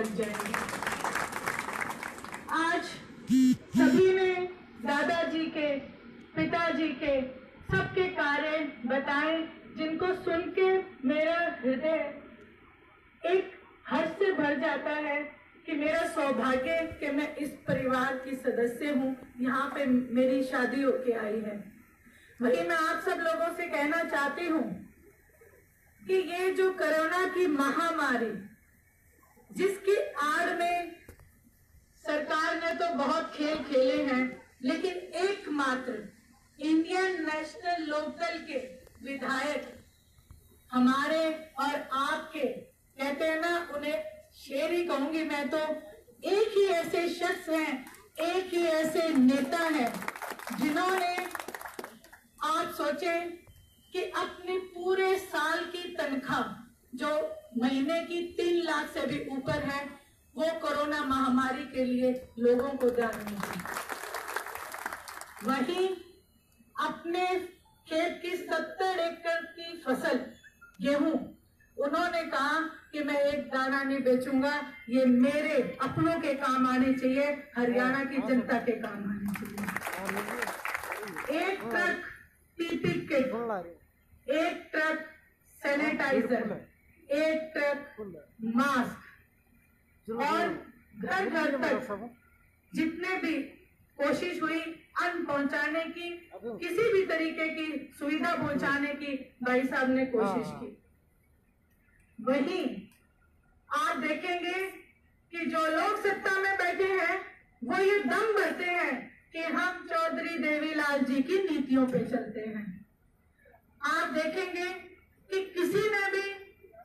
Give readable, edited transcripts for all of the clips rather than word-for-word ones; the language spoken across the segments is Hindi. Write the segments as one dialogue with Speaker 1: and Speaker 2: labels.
Speaker 1: लग जाएंगे। आज सभी ने दादाजी के, पिताजी के, सबके कार्य बताए, जिनको सुन के मेरा हृदय एक हर्ष से भर जाता है कि मेरा सौभाग्य कि मैं इस परिवार की सदस्य हूँ, यहाँ पे मेरी शादी होके आई है। वही मैं आप सब लोगों से कहना चाहती हूँ कि ये जो कोरोना की महामारी, जिसकी आड़ में सरकार ने तो बहुत खेल खेले हैं, लेकिन एकमात्र इंडियन नेशनल लोकदल के विधायक हमारे और आपके, कहते हैं ना, उन्हें शेर ही कहूंगी मैं तो, एक ही ऐसे शख्स हैं, एक ही ऐसे नेता हैं जिन्होंने, आप सोचें कि अपने पूरे साल की तनख्वाह जो महीने की 3 लाख से भी ऊपर है, वो कोरोना महामारी के लिए लोगों को दान दी। वहीं अपने खेत की 70 एकड़ की फसल गेहूं, उन्होंने कहा कि मैं एक दाना नहीं बेचूंगा, ये मेरे अपनों के काम आने चाहिए, हरियाणा की जनता के काम आने चाहिए। एक ट्रक पीपी किट, एक ट्रक सैनिटाइजर, एक ट्रक मास्क, और घर घर तक जितने भी कोशिश हुई अन्न पहुंचाने की, किसी भी तरीके की सुविधा पहुंचाने की भाई साहब ने कोशिश की। वहीं आप देखेंगे कि जो लोग सत्ता में बैठे हैं वो ये दम भरते हैं कि हम चौधरी देवीलाल जी की नीतियों पे चलते हैं। आप देखेंगे कि किसी ने भी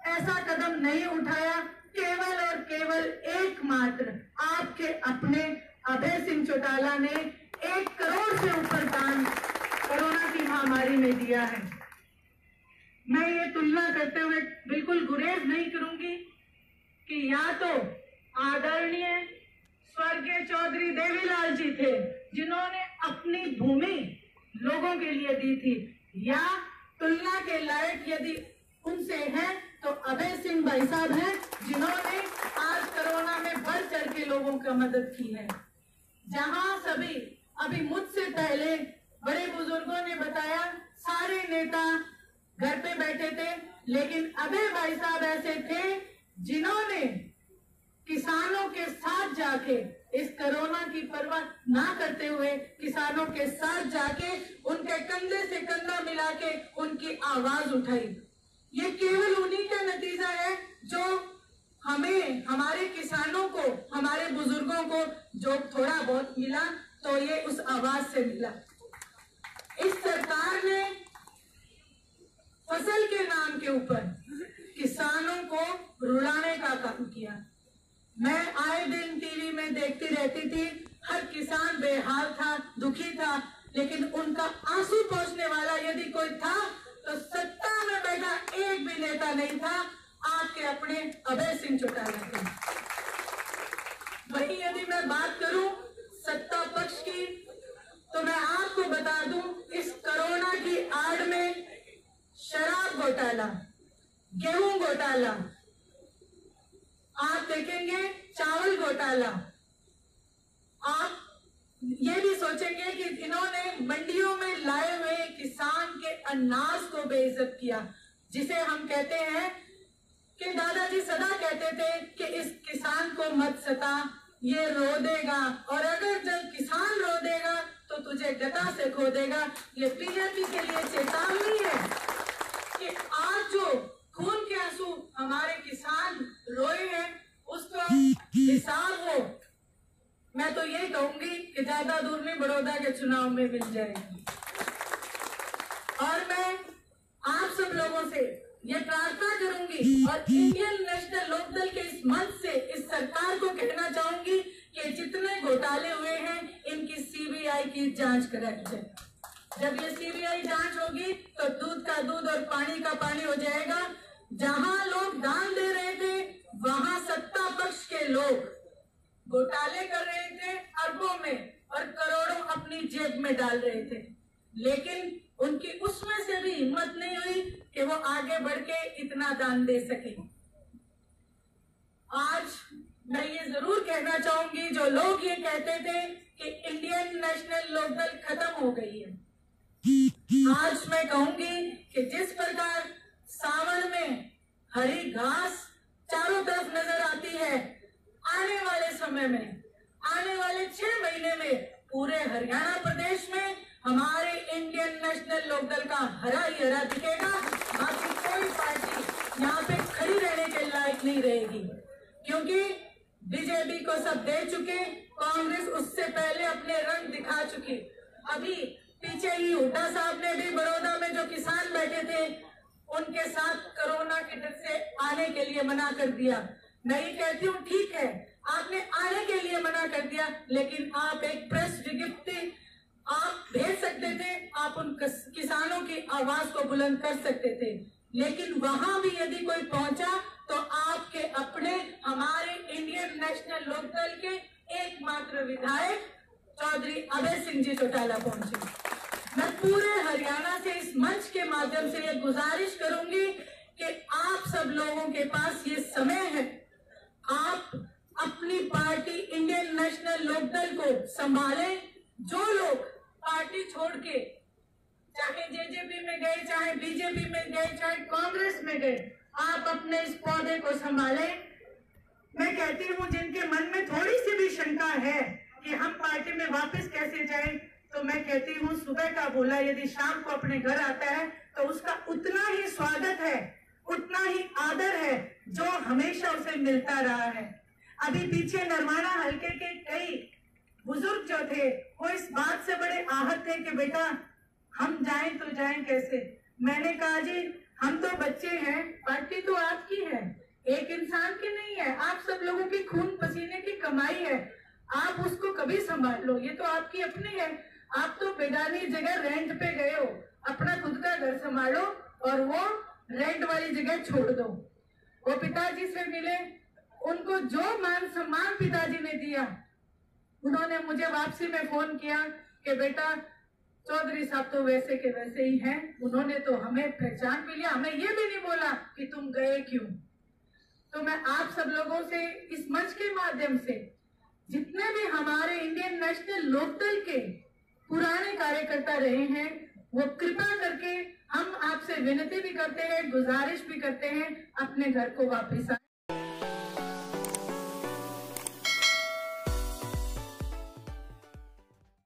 Speaker 1: ऐसा कदम नहीं उठाया, केवल और केवल एकमात्र आपके अपने अभय सिंह चौटाला ने 1 करोड़ से ऊपर दान कोरोना की महामारी में दिया है। मैं ये तुलना करते हुए बिल्कुल गुरेज नहीं करूंगी कि या तो आदरणीय स्वर्गीय चौधरी देवीलाल जी थे जिन्होंने अपनी भूमि लोगों के लिए दी थी, या तुलना के लायक यदि उनसे है तो अभय सिंह भाई साहब हैं जिन्होंने आज कोरोना में बढ़ चढ़ के लोगों की मदद की है। जहां सभी अभी मुझसे पहले बड़े बुजुर्गों ने बताया सारे नेता घर पे बैठे थे, लेकिन अभय भाई साहब ऐसे थे जिन्होंने किसानों के साथ जाके इस कोरोना की परवाह ना करते हुए किसानों के साथ जाके उनके कंधे से कंधा मिला के उनकी आवाज उठाई। ये केवल उन्हीं का नतीजा है जो हमें, हमारे किसानों को, हमारे बुजुर्गों को जो थोड़ा बहुत मिला तो ये उस आवाज से मिला। इस सरकार ने फसल के नाम के ऊपर किसानों को रुलाने का काम किया। मैं आए दिन टीवी में देखती रहती थी, हर किसान बेहाल था, दुखी था, लेकिन उनका आंसू पोंछने वाला यदि कोई था तो सत्ता में बैठा एक भी नेता नहीं था, आपके अपने अभय सिंह चौटाला के। वही यदि मैं बात करूं सत्ता पक्ष की, तो मैं आपको बता दूं इस कोरोना की आड़ में शराब घोटाला, गेहूं घोटाला, आप देखेंगे चावल घोटाला, आप ये भी सोचेंगे कि इन्होंने मंडियों में लाए हुए किसान के अनाज को बेइज्जत किया, जिसे हम कहते हैं कि दादाजी सदा कहते थे कि इस किसान को मत सता, ये रो देगा, और अगर जब किसान रो देगा तो तुझे गदा से खो देगा। ये बीजेपी के लिए चेतावनी है कि आज जो खून के आंसू हमारे किसान रोए हैं उसका हिसाब हो, मैं तो ये कहूंगी कि ज्यादा दूर नहीं, बड़ौदा के चुनाव में मिल जाएगी। और मैं आप सब लोगों से ये प्रार्थना करूंगी और इंडियन नेशनल लोकदल के इस मंच से इस सरकार को कहना चाहूंगी कि जितने घोटाले हुए हैं इनकी सीबीआई की जांच कराई जाए। जब ये सीबीआई जांच होगी तो दूध का दूध और पानी का पानी हो जाएगा। जहां लोग दान दे रहे थे वहां सत्ता पक्ष के लोग घोटाले कर रहे थे अरबों में और करोड़ों अपनी जेब में डाल रहे थे, लेकिन उनकी उसमें से भी हिम्मत नहीं हुई कि वो आगे बढ़ के इतना दान दे सके। आज मैं ये जरूर कहना चाहूंगी, जो लोग ये कहते थे कि इंडियन नेशनल लोकदल खत्म हो गई है, आज मैं कहूंगी कि जिस प्रकार सावन में हरी घास चारों तरफ नजर आती है, आने वाले समय में, आने वाले 6 महीने में पूरे हरियाणा प्रदेश में हमारे इंडियन नेशनल लोकदल का हरा ही हरा दिखेगा। बाकी कोई पार्टी यहाँ पे खड़ी रहने के लायक नहीं रहेगी, क्योंकि बीजेपी को सब दे चुके, कांग्रेस उससे पहले अपने रंग दिखा चुकी। अभी पीछे ही हुड्डा साहब ने भी बड़ौदा में जो किसान बैठे थे उनके साथ कोरोना के डर से आने के लिए मना कर दिया। मैं ये कहती हूँ ठीक है, आपने आने के लिए मना कर दिया, लेकिन आप एक प्रेस विज्ञप्ति आप भेज सकते थे, आप उन किसानों की आवाज को बुलंद कर सकते थे। लेकिन वहां भी यदि कोई पहुंचा तो आपके अपने हमारे इंडियन नेशनल लोकदल के एकमात्र विधायक चौधरी अभय सिंह जी चौटाला पहुंचे। मैं पूरे हरियाणा से इस मंच के माध्यम से ये गुजारिश करूंगी कि आप सब लोगों के पास ये समय है, आप अपनी पार्टी इंडियन नेशनल लोकदल को संभालें। जो लोग पार्टी छोड़ के चाहे जेजेपी में गए, चाहे बीजेपी में गए, चाहे कांग्रेस में गए, आप अपने इस पौधे को संभालें। मैं कहती हूँ जिनके मन में थोड़ी सी भी शंका है कि हम पार्टी में वापस कैसे जाएं, तो मैं कहती हूँ सुबह का भोला यदि शाम को अपने घर आता है तो उसका उतना ही स्वागत है, उतना ही आदर है जो हमेशा उसे मिलता रहा है। अभी पीछे नरवाना हल्के के कई बुजुर्ग जो थे वो इस बात से बड़े आहत थे कि बेटा हम जाएं तो जाएं कैसे। मैंने कहा जी हम तो बच्चे हैं, पार्टी तो आपकी है, एक इंसान की नहीं है, आप सब लोगों की खून पसीने की कमाई है, आप उसको कभी संभाल लो, ये तो आपकी अपनी है। आप तो बेगानी जगह रेंट पे गए हो, अपना खुद का घर संभालो और वो रेंट वाली जगह छोड़ दो। वो पिताजी से मिले, उनको जो मान सम्मान पिताजी ने दिया, उन्होंने मुझे वापसी में फोन किया कि बेटा चौधरी साहब तो वैसे के वैसे ही हैं, उन्होंने तो हमें पहचान भी लिया, हमें ये भी नहीं बोला कि तुम गए क्यों। तो मैं आप सब लोगों से इस मंच के माध्यम से जितने भी हमारे इंडियन नेशनल लोकदल के पुराने कार्यकर्ता रहे हैं, वो कृपा करके हम आपसे विनती भी करते हैं, गुजारिश भी करते हैं, अपने घर को वापस आए।